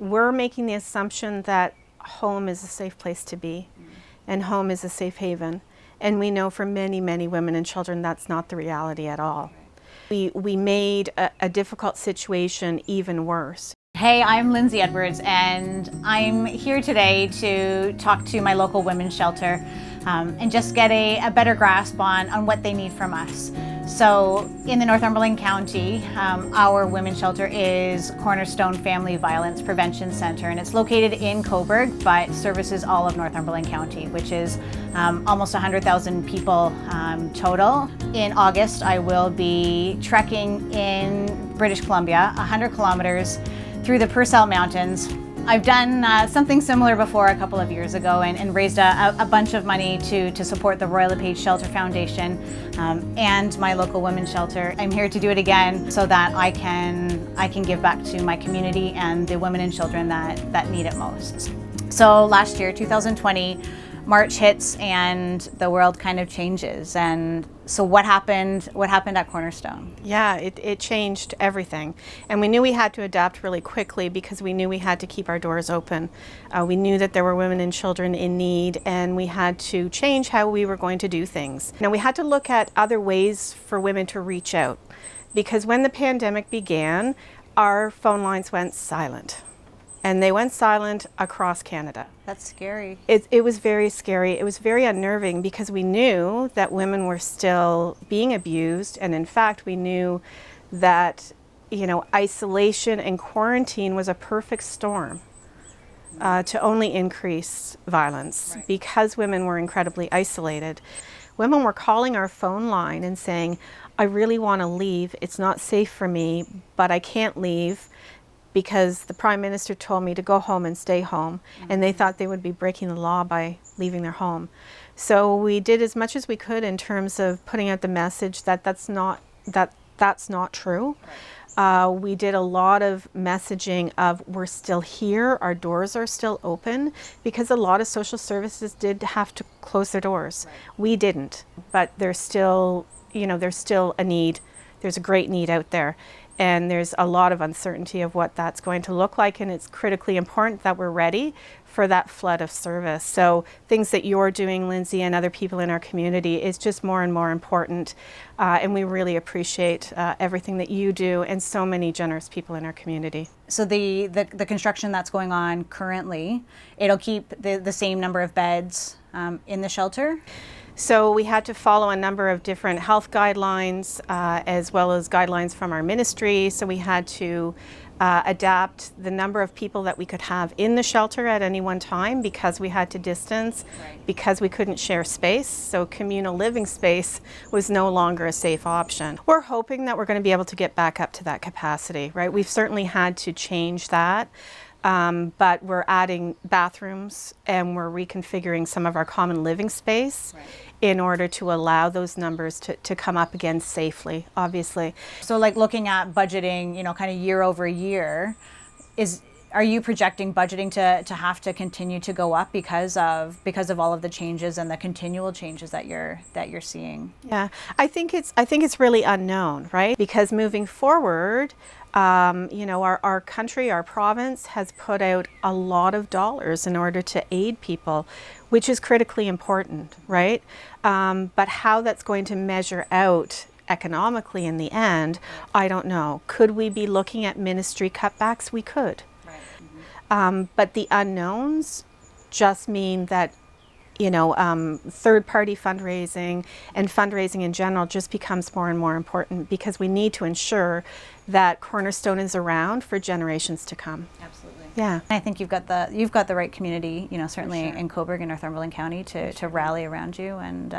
we're making the assumption that home is a safe place to be, and home is a safe haven. And we know for many, many women and children that's not the reality at all. We made a difficult situation even worse. Hey, I'm Lindsay Edwards, and I'm here today to talk to my local women's shelter and just get a better grasp on what they need from us. So in the Northumberland County, our women's shelter is Cornerstone Family Violence Prevention Center, and it's located in Cobourg, but services all of Northumberland County, which is almost 100,000 people total. In August, I will be trekking in British Columbia, 100 kilometers through the Purcell Mountains. I've done something similar before a couple of years ago and raised a bunch of money to support the Royal LePage Shelter Foundation and my local women's shelter. I'm here to do it again so that I can give back to my community and the women and children that need it most. So last year, 2020, March hits and the world kind of changes. And so what happened at Cornerstone? Yeah, it changed everything. And we knew we had to adapt really quickly because we knew we had to keep our doors open. We knew that there were women and children in need, and we had to change how we were going to do things. Now we had to look at other ways for women to reach out, because when the pandemic began, our phone lines went silent. And they went silent across Canada. That's scary. It was very scary. It was very unnerving because we knew that women were still being abused. And in fact, we knew that, isolation and quarantine was a perfect storm to only increase violence, right, because women were incredibly isolated. Women were calling our phone line and saying, I really want to leave. It's not safe for me, but I can't leave, because the Prime Minister told me to go home and stay home, and they thought they would be breaking the law by leaving their home. So we did as much as we could in terms of putting out the message that that's not true. Right. We did a lot of messaging of we're still here, our doors are still open, because a lot of social services did have to close their doors. Right. We didn't, but there's still a need. There's a great need out there. And there's a lot of uncertainty of what that's going to look like, and it's critically important that we're ready for that flood of service. So things that you're doing, Lindsay, and other people in our community is just more and more important, and we really appreciate everything that you do and so many generous people in our community. So the construction that's going on currently, it'll keep the same number of beds in the shelter? So we had to follow a number of different health guidelines as well as guidelines from our ministry. So we had to adapt the number of people that we could have in the shelter at any one time because we had to distance, right, because we couldn't share space. So communal living space was no longer a safe option. We're hoping that we're going to be able to get back up to that capacity, right? We've certainly had to change that. But we're adding bathrooms and we're reconfiguring some of our common living space, right, in order to allow those numbers to come up again safely, obviously. So like looking at budgeting, kind of year over year, are you projecting budgeting to have to continue to go up because of all of the changes and the continual changes that you're seeing? Yeah, I think it's really unknown, right? Because moving forward, our country, our province has put out a lot of dollars in order to aid people, which is critically important, right? But how that's going to measure out economically in the end, I don't know. Could we be looking at ministry cutbacks? We could. Right. Mm-hmm. But the unknowns just mean that third-party fundraising and fundraising in general just becomes more and more important because we need to ensure that Cornerstone is around for generations to come. Absolutely. Yeah. I think you've got the right community, certainly sure, in Cobourg and Northumberland County to rally around you and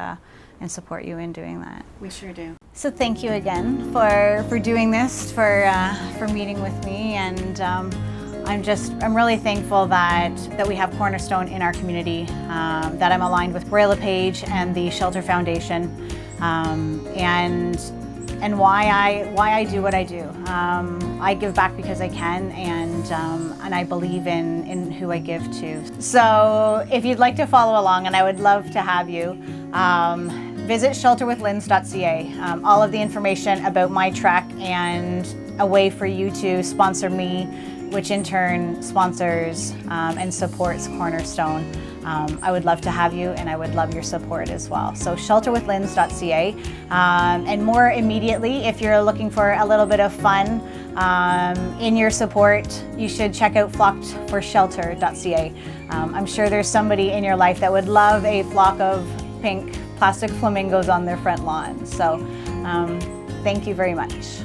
support you in doing that. We sure do. So thank you again for doing this, for meeting with me, and I'm really thankful that we have Cornerstone in our community, that I'm aligned with Royal LePage and the Shelter Foundation, and why I do what I do. I give back because I can, and I believe in who I give to. So if you'd like to follow along, and I would love to have you, visit shelterwithlinz.ca. All of the information about my trek and a way for you to sponsor me which in turn sponsors and supports Cornerstone. I would love to have you, and I would love your support as well. So shelterwithlins.ca, and more immediately, if you're looking for a little bit of fun in your support, you should check out flockedforshelter.ca. I'm sure there's somebody in your life that would love a flock of pink plastic flamingos on their front lawn. So thank you very much.